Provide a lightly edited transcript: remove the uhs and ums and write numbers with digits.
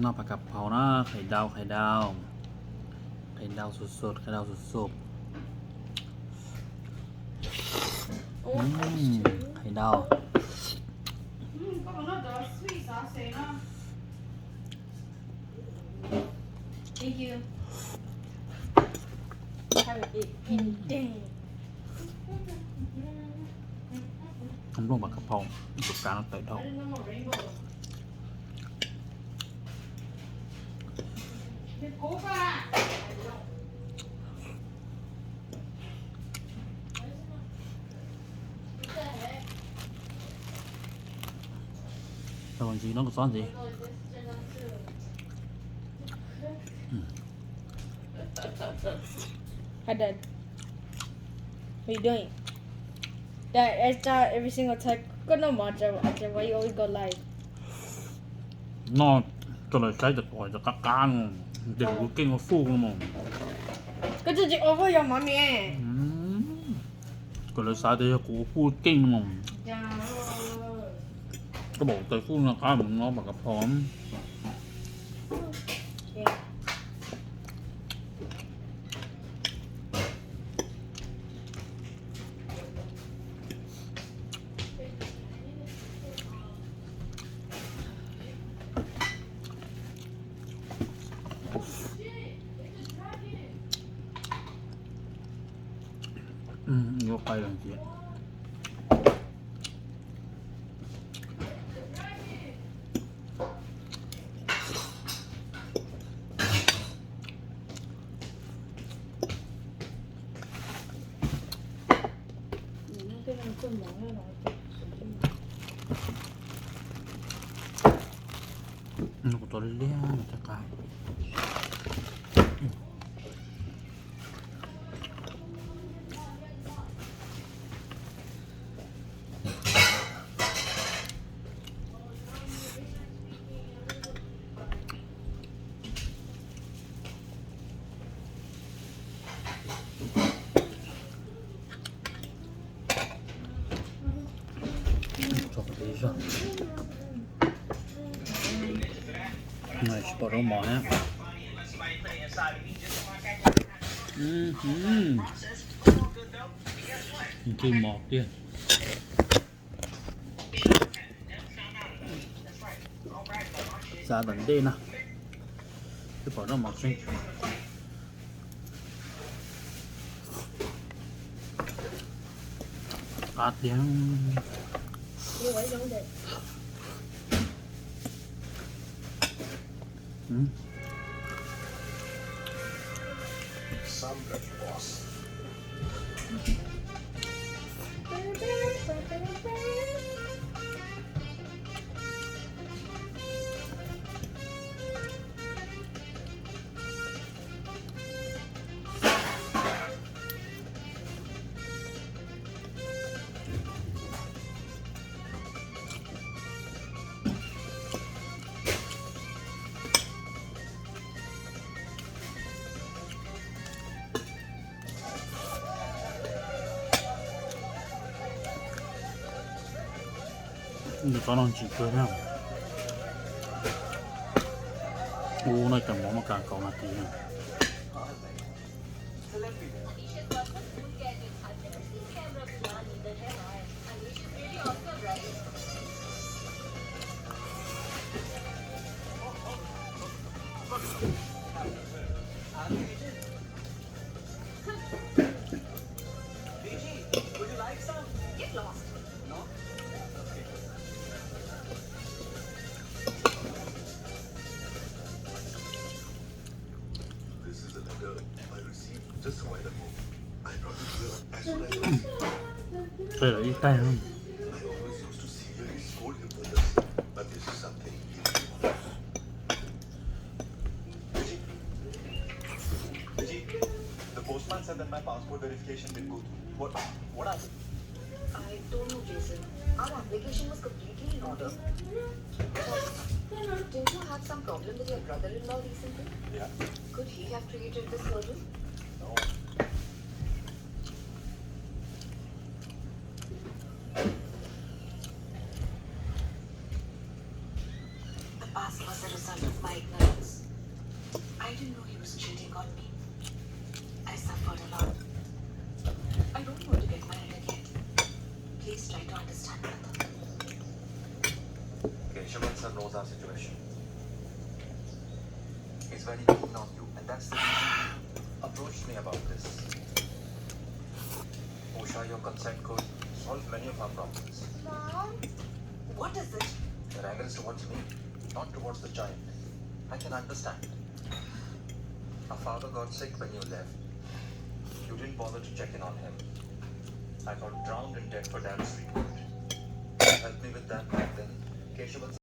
นอกผักกะเพรานะไข่ดาวไข่ดาวไข่ดาวสดๆไข่ดาวสดๆไข่ดาว Thank you. Have it anything. ทำร่วงผักกะเพราประสบการณ์ตั้งแต่เท่า rồi gì nó có xóa gì Hi, Dad. What are you doing? Dad, I start every single time. Good no more, why you always go live? nó cho lời trái được gọi cho các can đừng có kinh có phu mà Good to take over your mommy. cho lời trái thì của phu kinh mà cái bộ tay phu là cái mình nó bằng cái phóm Yeah. vô quay làm chuyện nó có to lên người ta cài cho cái đấy rồi này bỏ rau mỏ ha chơi mỏ kia ra đằng đây nào cái bỏ rau mỏ xinh át tiếng 이거 떠난 지그면 오늘 좀 뭐 먹을까 할 것 같아요. đây là ít tay không? The postman said that my passport verification didn't go through. What happened? I don't know, Jason. Our application was completely in order. Didn't you have some problem with your brother-in-law recently? Yeah. Could he have created this hurdle? No. past was a result of my ignorance. I didn't know he was cheating on me. I suffered a lot. I don't want to get married again. Please try to understand, brother. Keshavan sir knows our situation. He's very keen on you, and that's the reason he approached me about this. Usha, your consent could solve many of our problems. Mom? What is it? Your anger is towards me, not towards the child. I can understand. Our father got sick when you left. You didn't bother to check in on him. I got drowned in debt for dad's treatment. You helped me with that back then. Keshavan